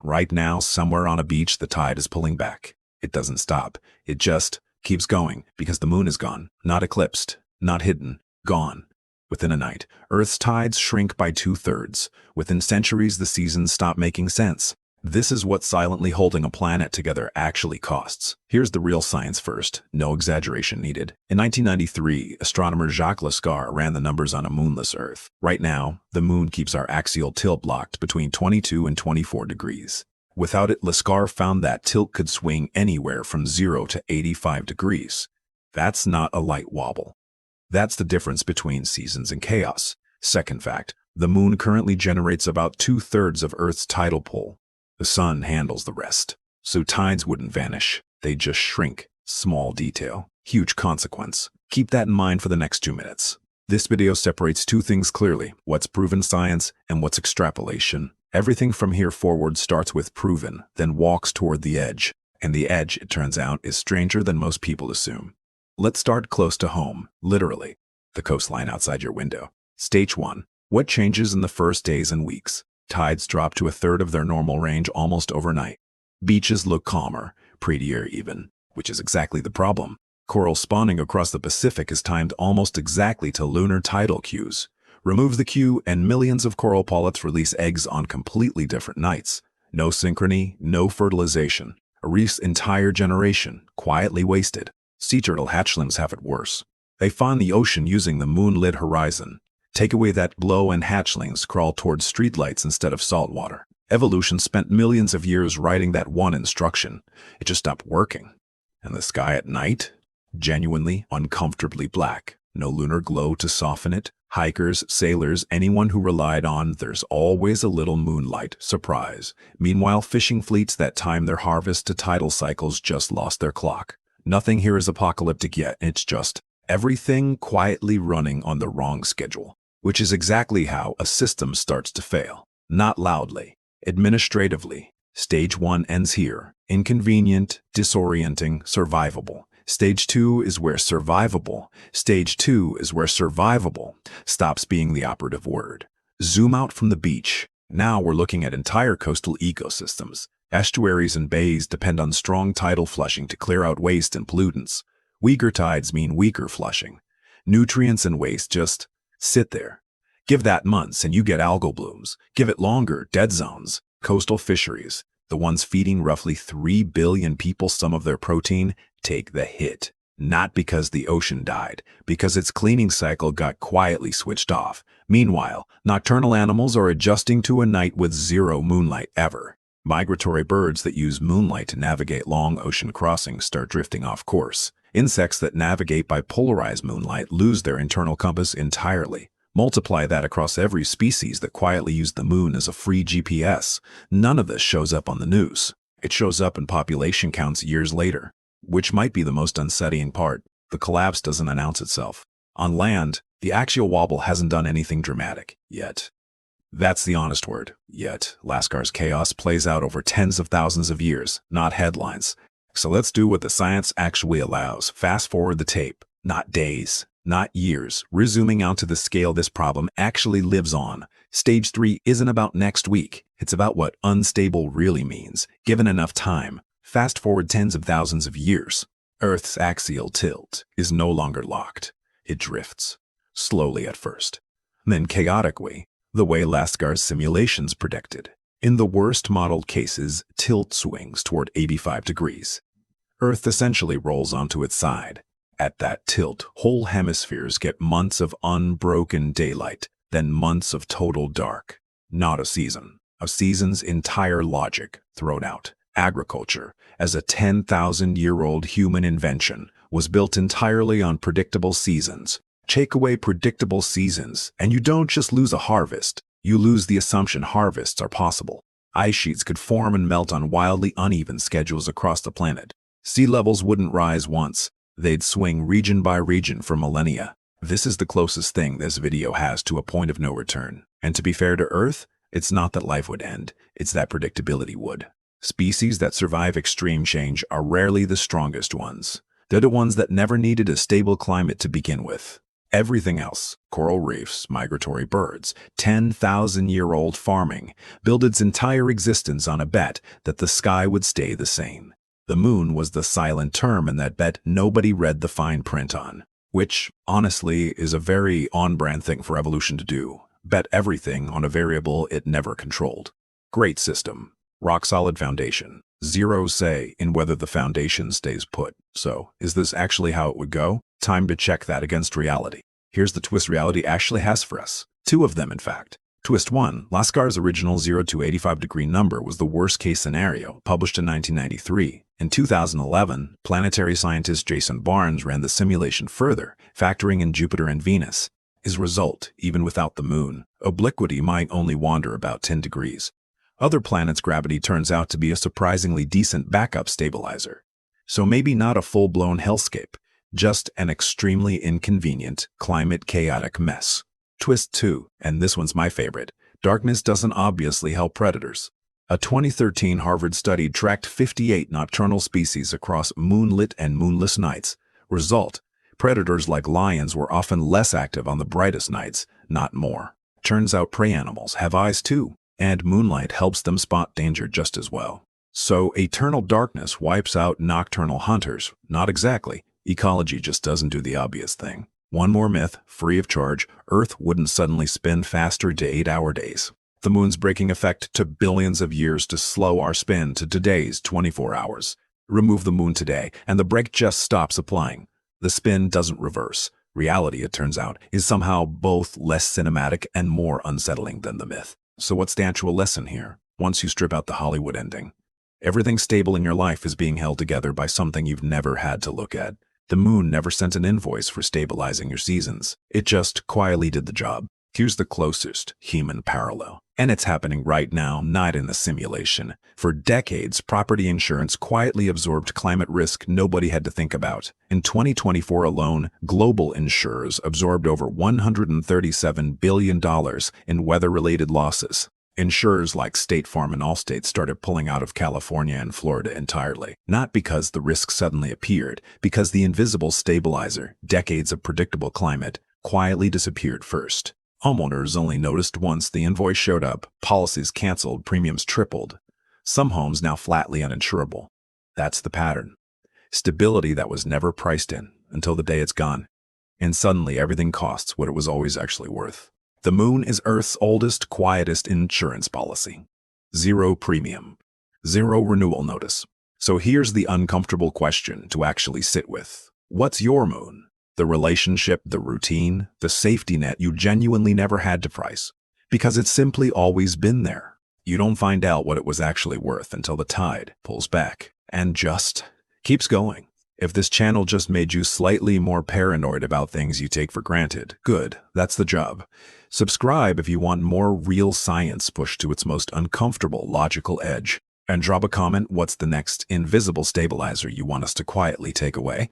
Right now, somewhere on a beach, the tide is pulling back. It doesn't stop. It just keeps going because the moon is gone, not eclipsed, not hidden, gone. Within a night, Earth's tides shrink by 2/3. Within centuries, the seasons stop making sense. This is what silently holding a planet together actually costs. Here's the real science first, no exaggeration needed. In 1993, astronomer Jacques Laskar ran the numbers on a moonless Earth. Right now, the moon keeps our axial tilt locked between 22 and 24 degrees. Without it, Laskar found that tilt could swing anywhere from 0 to 85 degrees. That's not a light wobble. That's the difference between seasons and chaos. Second fact, the moon currently generates about 2/3 of Earth's tidal pull. The sun handles the rest. So tides wouldn't vanish. They just shrink. Small detail, huge consequence. Keep that in mind for the next 2 minutes. This video separates two things clearly: what's proven science and what's extrapolation. Everything from here forward starts with proven, then walks toward the edge. And the edge, it turns out, is stranger than most people assume. Let's start close to home, literally. The coastline outside your window. Stage 1. What changes in the first days and weeks? Tides drop to 1/3 of their normal range almost overnight. Beaches look calmer, prettier even, which is exactly the problem. Coral spawning across the Pacific is timed almost exactly to lunar tidal cues. Remove the cue and millions of coral polyps release eggs on completely different nights. No synchrony, no fertilization. A reef's entire generation, quietly wasted. Sea turtle hatchlings have it worse. They fawn the ocean using the moon-lit horizon. Take away that glow and hatchlings crawl towards streetlights instead of salt water. Evolution spent millions of years writing that one instruction. It just stopped working. And the sky at night? Genuinely, uncomfortably black. No lunar glow to soften it. Hikers, sailors, anyone who relied on "there's always a little moonlight" surprise. Meanwhile, fishing fleets that time their harvest to tidal cycles just lost their clock. Nothing here is apocalyptic yet. It's just everything quietly running on the wrong schedule. Which is exactly how a system starts to fail. Not loudly, administratively. Stage 1 ends here. Inconvenient, disorienting, survivable. Stage 2 is where survivable. Stage 2 is where survivable stops being the operative word. Zoom out from the beach. Now we're looking at entire coastal ecosystems. Estuaries and bays depend on strong tidal flushing to clear out waste and pollutants. Weaker tides mean weaker flushing. Nutrients and waste just sit there. Give that months and you get algal blooms. Give it longer, dead zones. Coastal fisheries, the ones feeding roughly 3 billion people some of their protein, take the hit. Not because the ocean died, because its cleaning cycle got quietly switched off. Meanwhile, nocturnal animals are adjusting to a night with zero moonlight ever. Migratory birds that use moonlight to navigate long ocean crossings start drifting off course. Insects that navigate by polarized moonlight lose their internal compass entirely. Multiply that across every species that quietly used the moon as a free GPS. None of this shows up on the news. It shows up in population counts years later, which might be the most unsettling part. The collapse doesn't announce itself. On land, the axial wobble hasn't done anything dramatic yet. That's the honest word, yet. Laskar's chaos plays out over tens of thousands of years, not headlines. So let's do what the science actually allows. Fast forward the tape. Not days, not years. We're zooming out to the scale this problem actually lives on. Stage 3 isn't about next week. It's about what unstable really means, given enough time. Fast forward tens of thousands of years. Earth's axial tilt is no longer locked. It drifts. Slowly at first. Then chaotically, the way Laskar's simulations predicted. In the worst modeled cases, tilt swings toward 85 degrees. Earth essentially rolls onto its side. At that tilt, whole hemispheres get months of unbroken daylight, then months of total dark. Not a season. A season's entire logic thrown out. Agriculture, as a 10,000-year-old human invention, was built entirely on predictable seasons. Take away predictable seasons, and you don't just lose a harvest. You lose the assumption harvests are possible. Ice sheets could form and melt on wildly uneven schedules across the planet. Sea levels wouldn't rise once. They'd swing region by region for millennia. This is the closest thing this video has to a point of no return. And to be fair to Earth, it's not that life would end, it's that predictability would. Species that survive extreme change are rarely the strongest ones. They're the ones that never needed a stable climate to begin with. Everything else, coral reefs, migratory birds, 10,000-year-old farming, built its entire existence on a bet that the sky would stay the same. The moon was the silent term in that bet nobody read the fine print on, which, honestly, is a very on-brand thing for evolution to do. Bet everything on a variable it never controlled. Great system. Rock-solid foundation. Zero say in whether the foundation stays put. So, is this actually how it would go? Time to check that against reality. Here's the twist reality actually has for us. Two of them, in fact. Twist 1. Laskar's original 0 to 85-degree number was the worst-case scenario, published in 1993. In 2011, planetary scientist Jason Barnes ran the simulation further, factoring in Jupiter and Venus. His result, even without the moon, obliquity might only wander about 10 degrees. Other planets' gravity turns out to be a surprisingly decent backup stabilizer. So maybe not a full-blown hellscape, just an extremely inconvenient, climate-chaotic mess. Twist 2, and this one's my favorite. Darkness doesn't obviously help predators. A 2013 Harvard study tracked 58 nocturnal species across moonlit and moonless nights. Result: predators like lions were often less active on the brightest nights, not more. Turns out prey animals have eyes too, and moonlight helps them spot danger just as well. So eternal darkness wipes out nocturnal hunters? Not exactly. Ecology just doesn't do the obvious thing. One more myth, free of charge: Earth wouldn't suddenly spin faster to 8-hour days. The moon's braking effect took billions of years to slow our spin to today's 24 hours. Remove the moon today, and the brake just stops applying. The spin doesn't reverse. Reality, it turns out, is somehow both less cinematic and more unsettling than the myth. So what's the actual lesson here? Once you strip out the Hollywood ending, everything stable in your life is being held together by something you've never had to look at. The moon never sent an invoice for stabilizing your seasons. It just quietly did the job. Here's the closest human parallel. And it's happening right now, not in a simulation. For decades, property insurance quietly absorbed climate risk nobody had to think about. In 2024 alone, global insurers absorbed over $137 billion in weather-related losses. Insurers like State Farm and Allstate started pulling out of California and Florida entirely. Not because the risk suddenly appeared, because the invisible stabilizer, decades of predictable climate, quietly disappeared first. Homeowners only noticed once the invoice showed up, policies canceled, premiums tripled. Some homes now flatly uninsurable. That's the pattern. Stability that was never priced in until the day it's gone. And suddenly everything costs what it was always actually worth. The moon is Earth's oldest, quietest insurance policy. Zero premium. Zero renewal notice. So here's the uncomfortable question to actually sit with. What's your moon? The relationship, the routine, the safety net you genuinely never had to price. Because it's simply always been there. You don't find out what it was actually worth until the tide pulls back and just keeps going. If this channel just made you slightly more paranoid about things you take for granted, good, that's the job. Subscribe if you want more real science pushed to its most uncomfortable logical edge. And drop a comment what's the next invisible stabilizer you want us to quietly take away.